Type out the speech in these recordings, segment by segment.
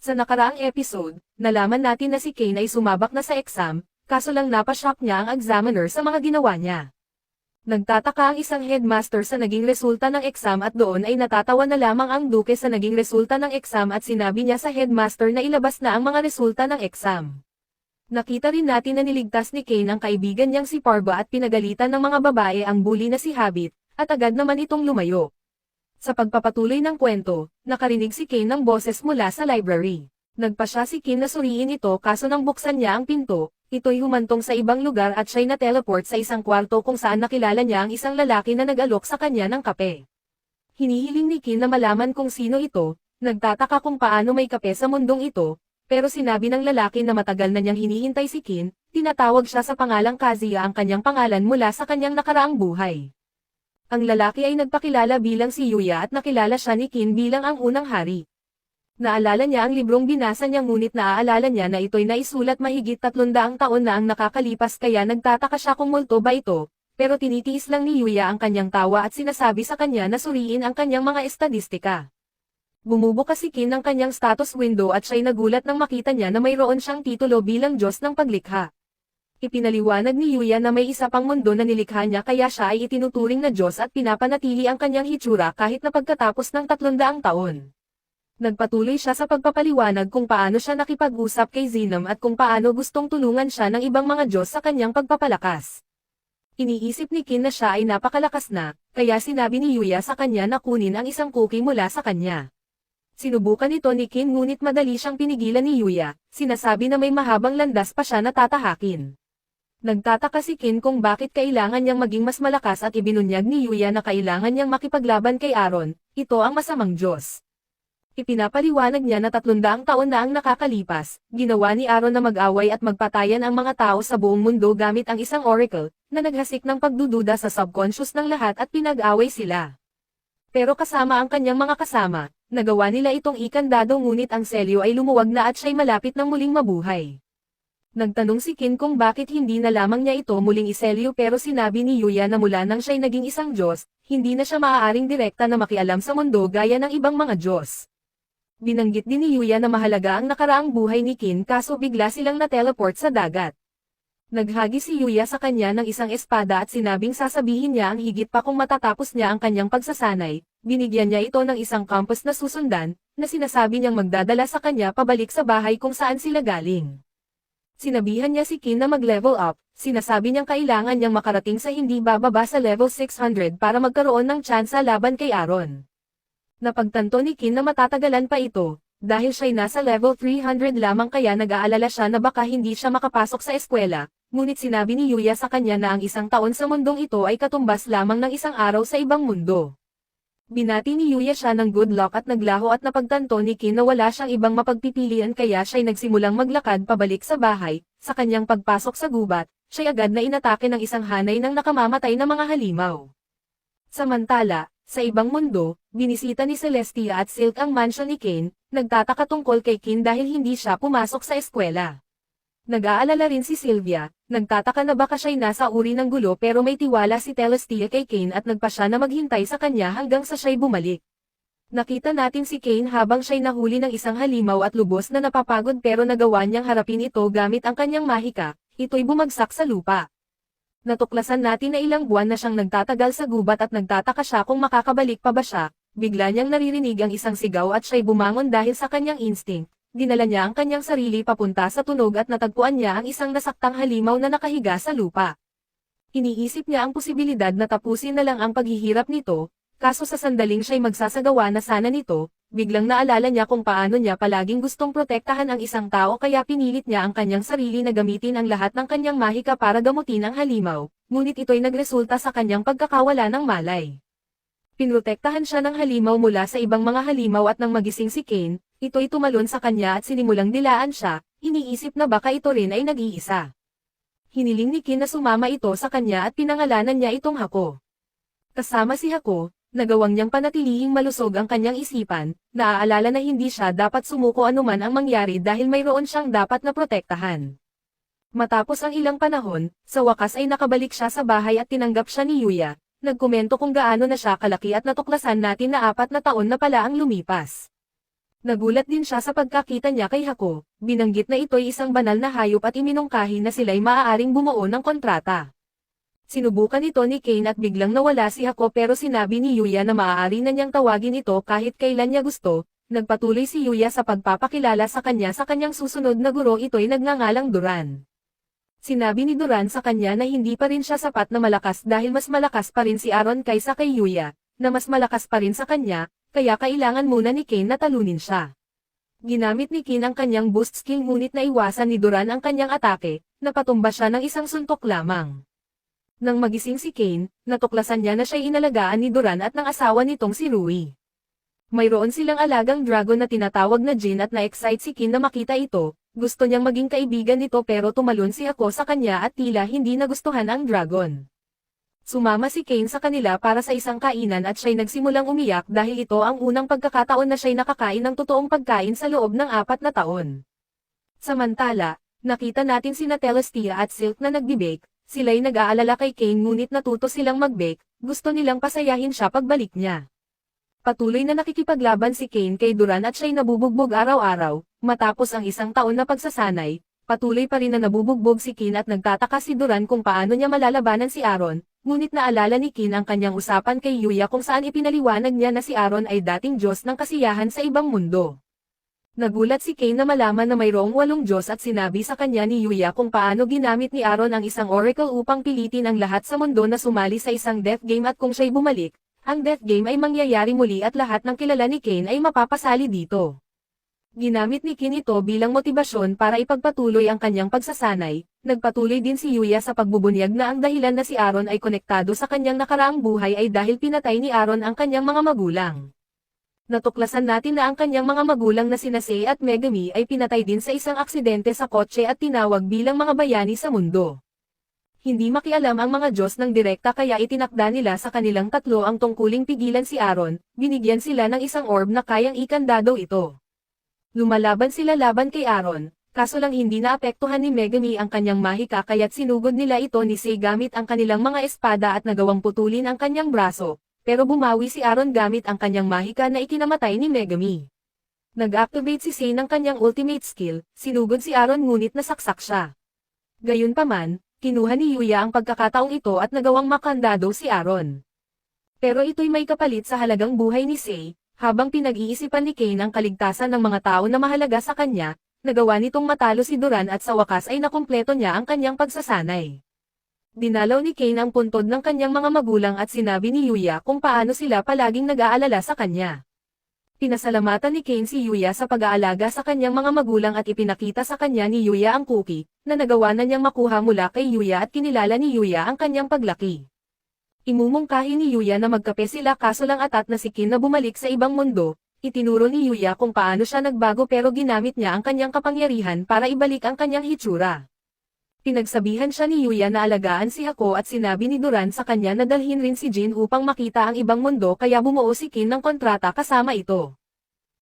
Sa nakaraang episode, nalaman natin na si Kane ay sumabak na sa exam, kaso lang napashock niya ang examiner sa mga ginawa niya. Nagtataka ang isang headmaster sa naging resulta ng exam at doon ay natatawa na lamang ang duke sa naging resulta ng exam at sinabi niya sa headmaster na ilabas na ang mga resulta ng exam. Nakita rin natin na niligtas ni Kane ang kaibigan niyang si Parva at pinagalitan ng mga babae ang bully na si Habit, at agad naman itong lumayo. Sa pagpapatuloy ng kwento, nakarinig si Kane ng boses mula sa library. Nagpa siya si Kane na suriin ito kaso nang buksan niya ang pinto, ito'y humantong sa ibang lugar at siya'y na-teleport sa isang kwarto kung saan nakilala niya ang isang lalaki na nag-alok sa kanya ng kape. Hinihiling ni Kane na malaman kung sino ito, nagtataka kung paano may kape sa mundong ito, pero sinabi ng lalaki na matagal na niyang hinihintay si Kane, tinatawag siya sa pangalang Kazuya ang kanyang pangalan mula sa kanyang nakaraang buhay. Ang lalaki ay nagpakilala bilang si Yuya at nakilala siya ni Kane bilang ang unang hari. Naalala niya ang librong binasa niya ngunit naaalala niya na ito'y naisulat mahigit 300 taon na ang nakakalipas kaya nagtataka siya kung multo ba ito, pero tinitiis lang ni Yuya ang kanyang tawa at sinasabi sa kanya na suriin ang kanyang mga estadistika. Bumubukas si Kane ng kanyang status window at siya'y nagulat nang makita niya na mayroon siyang titulo bilang Diyos ng paglikha. Ipinaliwanag ni Yuya na may isa pang mundo na nilikha niya kaya siya ay itinuturing na Diyos at pinapanatili ang kanyang hitsura kahit na pagkatapos ng 300 taon. Nagpatuloy siya sa pagpapaliwanag kung paano siya nakipag-usap kay Zenom at kung paano gustong tulungan siya ng ibang mga Diyos sa kanyang pagpapalakas. Iniisip ni Kane na siya ay napakalakas na, kaya sinabi ni Yuya sa kanya na kunin ang isang cookie mula sa kanya. Sinubukan ito ni Kane ngunit madali siyang pinigilan ni Yuya, sinasabi na may mahabang landas pa siya na tatahakin. Nagtataka si Kane kung bakit kailangan niyang maging mas malakas at ibinunyag ni Yuya na kailangan niyang makipaglaban kay Aaron, ito ang masamang Diyos. Ipinapaliwanag niya na 300 taon na ang nakakalipas, ginawa ni Aaron na mag-away at magpatayan ang mga tao sa buong mundo gamit ang isang oracle, na naghasik ng pagdududa sa subconscious ng lahat at pinag-away sila. Pero kasama ang kanyang mga kasama, nagawa nila itong ikandado ngunit ang selyo ay lumuwag na at siya'y malapit ng muling mabuhay. Nagtanong si Kane kung bakit hindi na lamang niya ito muling iselyo pero sinabi ni Yuya na mula nang siya'y naging isang Diyos, hindi na siya maaaring direkta na makialam sa mundo gaya ng ibang mga Diyos. Binanggit din ni Yuya na mahalaga ang nakaraang buhay ni Kane kaso bigla silang na-teleport sa dagat. Naghagi si Yuya sa kanya ng isang espada at sinabing sasabihin niya ang higit pa kung matatapos niya ang kanyang pagsasanay, binigyan niya ito ng isang compass na susundan, na sinasabi niyang magdadala sa kanya pabalik sa bahay kung saan sila galing. Sinabihan niya si Kane na mag-level up, sinasabi niyang kailangan niyang makarating sa hindi bababa sa level 600 para magkaroon ng tsansa laban kay Aaron. Napagtanto ni Kane na matatagalan pa ito, dahil siya'y nasa level 300 lamang kaya nag-aalala siya na baka hindi siya makapasok sa eskwela, ngunit sinabi ni Yuya sa kanya na ang isang taon sa mundong ito ay katumbas lamang ng isang araw sa ibang mundo. Binati ni Yuya siya ng good luck at naglaho at napagtanto ni Kane na wala siyang ibang mapagpipilian kaya siya'y nagsimulang maglakad pabalik sa bahay, sa kanyang pagpasok sa gubat, siya'y agad na inatake ng isang hanay ng nakamamatay na mga halimaw. Samantala, sa ibang mundo, binisita ni Celestia at Silk ang mansion ni Kane, nagtataka tungkol kay Kane dahil hindi siya pumasok sa eskwela. Nag-aalala rin si Sylvia, nagtataka na baka siya'y nasa uri ng gulo pero may tiwala si Celestia kay Kane at nagpa siya na maghintay sa kanya hanggang sa siya'y bumalik. Nakita natin si Kane habang siya'y nahuli ng isang halimaw at lubos na napapagod pero nagawa niyang harapin ito gamit ang kanyang mahika, ito'y bumagsak sa lupa. Natuklasan natin na ilang buwan na siyang nagtatagal sa gubat at nagtataka siya kung makakabalik pa ba siya, bigla niyang naririnig ang isang sigaw at siya'y bumangon dahil sa kanyang instinct. Dinala niya ang kanyang sarili papunta sa tunog at natagpuan niya ang isang nasaktang halimaw na nakahiga sa lupa. Iniisip niya ang posibilidad na tapusin na lang ang paghihirap nito, kaso sa sandaling siya'y magsasagawa na sana nito, biglang naalala niya kung paano niya palaging gustong protektahan ang isang tao kaya pinilit niya ang kanyang sarili na gamitin ang lahat ng kanyang mahika para gamutin ang halimaw, ngunit ito'y nagresulta sa kanyang pagkakawala ng malay. Pinrotektahan siya ng halimaw mula sa ibang mga halimaw at nang magising si Kane, ito'y tumalon sa kanya at sinimulang dilaan siya, iniisip na baka ito rin ay nag-iisa. Hiniling ni Kane na sumama ito sa kanya at pinangalanan niya itong Hako. Kasama si Hako, nagawang niyang panatilihing malusog ang kanyang isipan, naaalala na hindi siya dapat sumuko anuman ang mangyari dahil mayroon siyang dapat na protektahan. Matapos ang ilang panahon, sa wakas ay nakabalik siya sa bahay at tinanggap siya ni Yuya, nagkomento kung gaano na siya kalaki at natuklasan natin na 4 na taon na pala ang lumipas. Nagulat din siya sa pagkakita niya kay Hako, binanggit na ito'y isang banal na hayop at iminungkahi na sila'y maaaring bumuo ng kontrata. Sinubukan ito ni Kane at biglang nawala si Hako pero sinabi ni Yuya na maaari na niyang tawagin ito kahit kailan niya gusto. Nagpatuloy si Yuya sa pagpapakilala sa kanyang susunod na guro, ito'y nagngangalang Duran. Sinabi ni Duran sa kanya na hindi pa rin siya sapat na malakas dahil mas malakas pa rin si Aaron kaysa kay Yuya, na mas malakas pa rin sa kanya, kaya kailangan muna ni Kane na talunin siya. Ginamit ni Kane ang kanyang boost skill ngunit naiwasan ni Duran ang kanyang atake, napatumba siya ng isang suntok lamang. Nang magising si Kane, natuklasan niya na siya'y inalagaan ni Duran at ng asawa nitong si Rui. Mayroon silang alagang dragon na tinatawag na Jin at na-excite si Kane na makita ito, gusto niyang maging kaibigan nito pero tumalon si Hako sa kanya at tila hindi nagustuhan ang dragon. Sumama si Kane sa kanila para sa isang kainan at siya'y nagsimulang umiyak dahil ito ang unang pagkakataon na siya'y nakakain ng totoong pagkain sa loob ng 4 na taon. Samantala, nakita natin sina Celestia at Silk na nagbe-bake, sila'y nag-aalala kay Kane ngunit natuto silang mag-bake, gusto nilang pasayahin siya pagbalik niya. Patuloy na nakikipaglaban si Kane kay Duran at siya'y nabubugbog araw-araw, matapos ang 1 taon na pagsasanay, patuloy pa rin na nabubugbog si Kane at nagtataka si Duran kung paano niya malalabanan si Aaron, ngunit naalala ni Kane ang kanyang usapan kay Yuya kung saan ipinaliwanag niya na si Aaron ay dating Diyos ng kasiyahan sa ibang mundo. Nagulat si Kane na malaman na mayroong 8 Diyos at sinabi sa kanya ni Yuya kung paano ginamit ni Aaron ang isang oracle upang pilitin ang lahat sa mundo na sumali sa isang death game at kung siya'y bumalik, ang death game ay mangyayari muli at lahat ng kilala ni Kane ay mapapasali dito. Ginamit ni Kane ito bilang motibasyon para ipagpatuloy ang kanyang pagsasanay. Nagpatuloy din si Yuya sa pagbubunyag na ang dahilan na si Aaron ay konektado sa kanyang nakaraang buhay ay dahil pinatay ni Aaron ang kanyang mga magulang. Natuklasan natin na ang kanyang mga magulang na sina Sei at Megami ay pinatay din sa isang aksidente sa kotse at tinawag bilang mga bayani sa mundo. Hindi makialam ang mga Diyos ng direkta kaya itinakda nila sa kanilang tatlo ang tungkuling pigilan si Aaron, binigyan sila ng isang orb na kayang ikandado ito. Lumalaban sila laban kay Aaron, kaso lang hindi naapektuhan ni Megami ang kanyang mahika kaya't sinugod nila ito ni Sei gamit ang kanilang mga espada at nagawang putulin ang kanyang braso, pero bumawi si Aaron gamit ang kanyang mahika na ikinamatay ni Megami. Nag-activate si Sei ng kanyang ultimate skill, sinugod si Aaron ngunit nasaksak siya. Gayunpaman, kinuha ni Yuya ang pagkakataong ito at nagawang makandado si Aaron. Pero ito'y may kapalit sa halagang buhay ni Sei, habang pinag-iisipan ni Kane ang kaligtasan ng mga tao na mahalaga sa kanya, nagawa nitong matalo si Duran at sa wakas ay nakumpleto niya ang kanyang pagsasanay. Dinalaw ni Kane ang puntod ng kanyang mga magulang at sinabi ni Yuya kung paano sila palaging nag-aalala sa kanya. Pinasalamatan ni Kane si Yuya sa pag-aalaga sa kanyang mga magulang at ipinakita sa kanya ni Yuya ang cookie, na nagawa na niyang makuha mula kay Yuya at kinilala ni Yuya ang kanyang paglaki. Imumungkahi ni Yuya na magkape sila kaso lang atat na si Kane na bumalik sa ibang mundo, itinuro ni Yuya kung paano siya nagbago pero ginamit niya ang kanyang kapangyarihan para ibalik ang kanyang hitsura. Pinagsabihan siya ni Yuya na alagaan si Hako at sinabi ni Duran sa kanya na dalhin rin si Jin upang makita ang ibang mundo kaya bumuo si Kane ng kontrata kasama ito.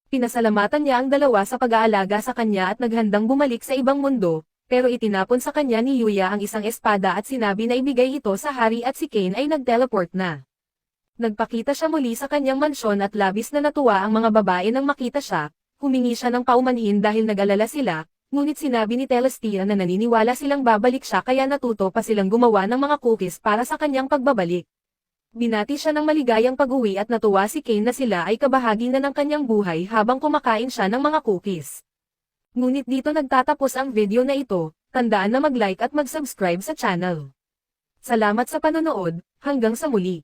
Pinasalamatan niya ang dalawa sa pag-aalaga sa kanya at naghandang bumalik sa ibang mundo, pero itinapon sa kanya ni Yuya ang isang espada at sinabi na ibigay ito sa hari at si Kane ay nag-teleport na. Nagpakita siya muli sa kanyang mansyon at labis na natuwa ang mga babae nang makita siya, humingi siya ng paumanhin dahil nag-alala sila, ngunit sinabi ni Celestia na naniniwala silang babalik siya kaya natuto pa silang gumawa ng mga cookies para sa kanyang pagbabalik. Binati siya ng maligayang pag-uwi at natuwa si Kane na sila ay kabahagi na ng kanyang buhay habang kumakain siya ng mga cookies. Ngunit dito nagtatapos ang video na ito, tandaan na mag-like at mag-subscribe sa channel. Salamat sa panonood, hanggang sa muli.